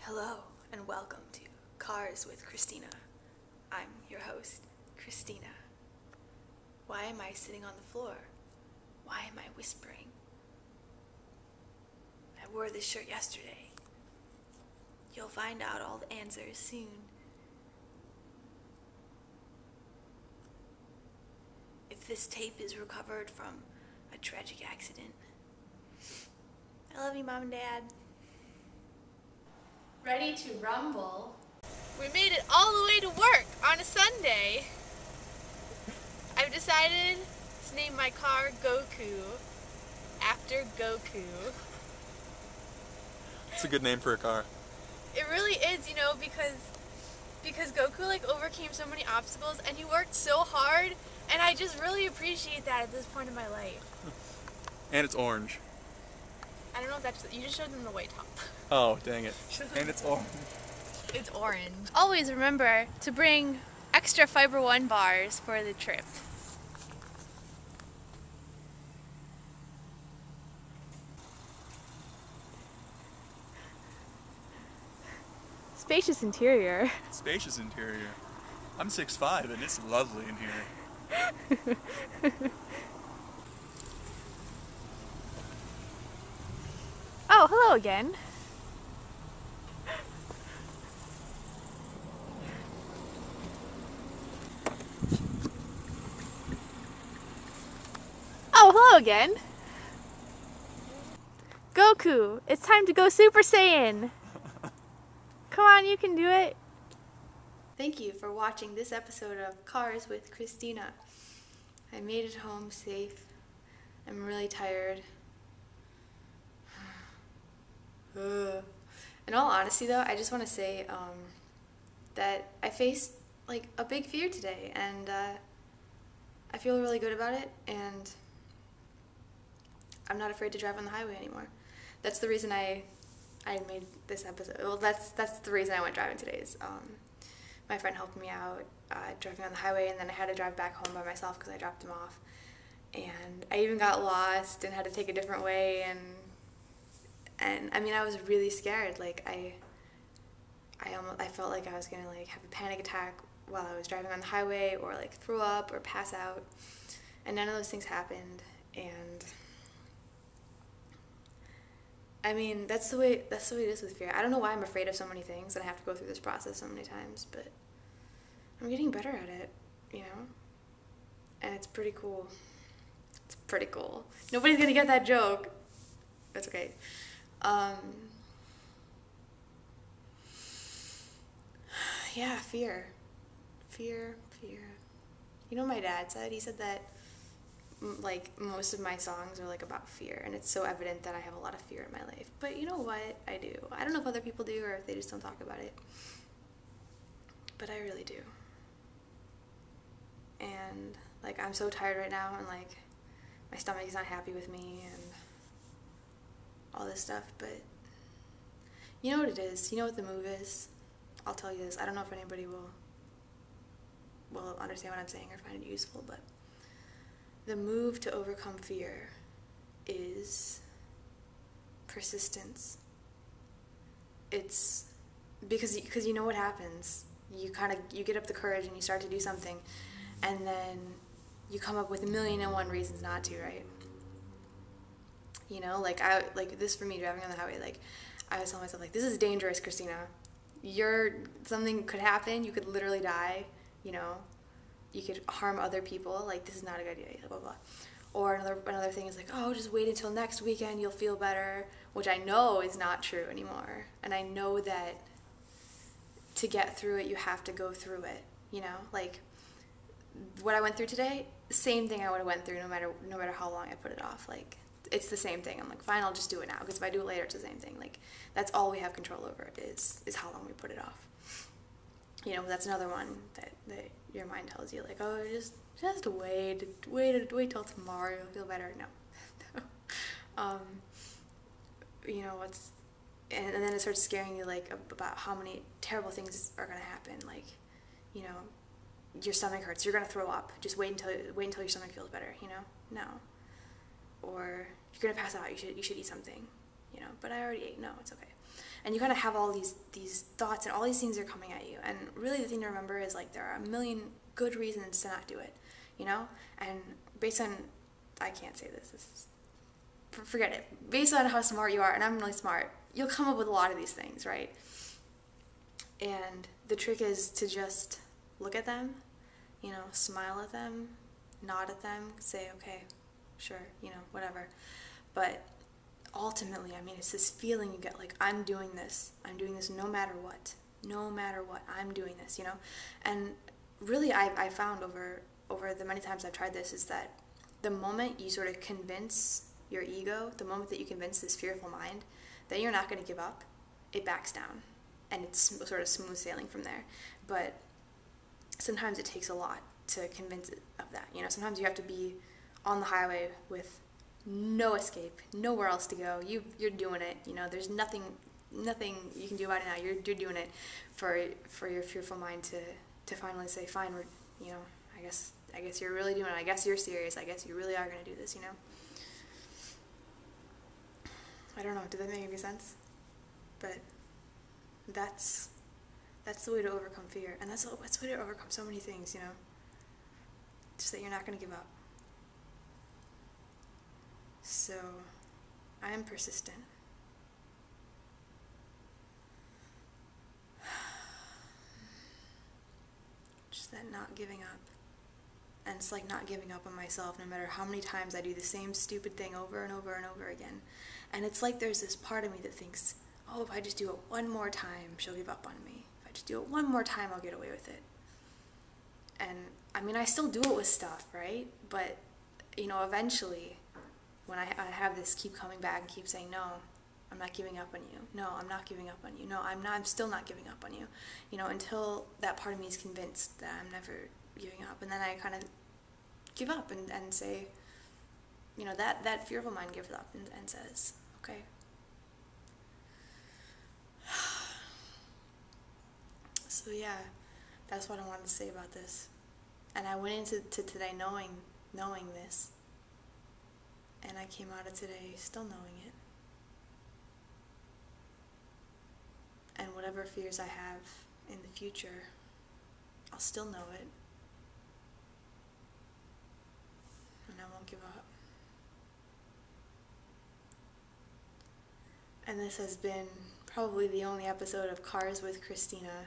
Hello and welcome to Cars with Cristina. I'm your host, Cristina. Why am I sitting on the floor? Why am I whispering? I wore this shirt yesterday. You'll find out all the answers soon. If this tape is recovered from a tragic accident, I love you, Mom and Dad. Ready to rumble. We made it all the way to work on a Sunday. I've decided to name my car Goku after Goku. It's a good name for a car. It really is, because Goku overcame so many obstacles and he worked so hard, and I just really appreciate that at this point in my life. And it's orange. I don't know if that's you just showed them the white top. Oh, dang it. And it's orange. It's orange. Always remember to bring extra Fiber One bars for the trip. Spacious interior. Spacious interior. I'm 6'5" and it's lovely in here. Oh, hello again. Oh, hello again. Goku, it's time to go Super Saiyan. Come on, you can do it. Thank you for watching this episode of Cars with Cristina. I made it home safe. I'm really tired. In all honesty though, I just want to say that I faced a big fear today, and I feel really good about it, and I'm not afraid to drive on the highway anymore. That's the reason I made this episode. Well, that's the reason I went driving today. My friend helped me out driving on the highway, and then I had to drive back home by myself because I dropped him off. And I even got lost and had to take a different way, and I mean, I was really scared. I felt like I was gonna have a panic attack while I was driving on the highway, or throw up or pass out, and none of those things happened. And I mean, that's the way it is with fear. I don't know why I'm afraid of so many things and I have to go through this process so many times, but I'm getting better at it, and it's pretty cool. It's pretty cool. Nobody's gonna get that joke. That's okay. Yeah, fear. My dad said, that most of my songs are about fear, and it's so evident that I have a lot of fear in my life. But you know what? I do. I don't know if other people do or if they just don't talk about it, but I really do. And I'm so tired right now, and my stomach is not happy with me and all this stuff, but you know what it is? You know what the move is? I'll tell you this. I don't know if anybody will understand what I'm saying or find it useful, but the move to overcome fear is persistence. It's because you know what happens. You get up the courage and you start to do something, and then you come up with 1,000,001 reasons not to, right? This for me, driving on the highway, I was telling myself, this is dangerous, Cristina. Something could happen. You could literally die, You could harm other people. This is not a good idea, blah, blah, blah. Or another thing is oh, just wait until next weekend, you'll feel better, which I know is not true anymore. And I know that to get through it, you have to go through it, what I went through today, same thing I would have went through no matter how long I put it off. It's the same thing. I'm fine, I'll just do it now, because if I do it later, it's the same thing. That's all we have control over is how long we put it off. That's another one that your mind tells you, oh, just wait till tomorrow, you'll feel better. No. And then it starts scaring you, about how many terrible things are going to happen. Your stomach hurts, you're going to throw up, just wait until your stomach feels better, No. Or you're going to pass out, you should eat something, but I already ate. No, it's okay. And you kind of have all these thoughts and all these things are coming at you. And really the thing to remember is like there are a million good reasons to not do it, you know? And based on, I can't say this, forget it. Based on how smart you are, and I'm really smart, you'll come up with a lot of these things, right? And the trick is to just look at them, you know, smile at them, nod at them, say, okay, sure, you know, whatever. But ultimately, I mean, it's this feeling you get like, I'm doing this no matter what, I'm doing this, you know? And really, I found over the many times I've tried this is that the moment you sort of convince your ego, the moment that you convince this fearful mind that you're not going to give up, it backs down. And it's sort of smooth sailing from there. But sometimes it takes a lot to convince it of that. You know, sometimes you have to be on the highway with no escape, nowhere else to go. You're doing it. You know, there's nothing you can do about it now. You're doing it for your fearful mind to finally say, fine, you know, I guess you're really doing it. I guess you're serious. I guess you really are going to do this. You know. I don't know. Did that make any sense? But that's the way to overcome fear, and that's the way to overcome so many things, you know. Just that you're not going to give up. So, I am persistent. Just that not giving up. And it's like not giving up on myself no matter how many times I do the same stupid thing over and over and over again. And it's like there's this part of me that thinks, oh, if I just do it one more time, she'll give up on me. If I just do it one more time, I'll get away with it. And, I mean, I still do it with stuff, right? But, you know, eventually, when I have this keep coming back and keep saying, no, I'm not giving up on you. No, I'm not giving up on you. No, I'm still not giving up on you. You know, until that part of me is convinced that I'm never giving up. And then I kind of give up and say, you know, that fearful mind gives up and says, okay. So yeah, that's what I wanted to say about this. And I went into today knowing this. And I came out of today still knowing it. And whatever fears I have in the future, I'll still know it. And I won't give up. And this has been probably the only episode of Cars with Cristina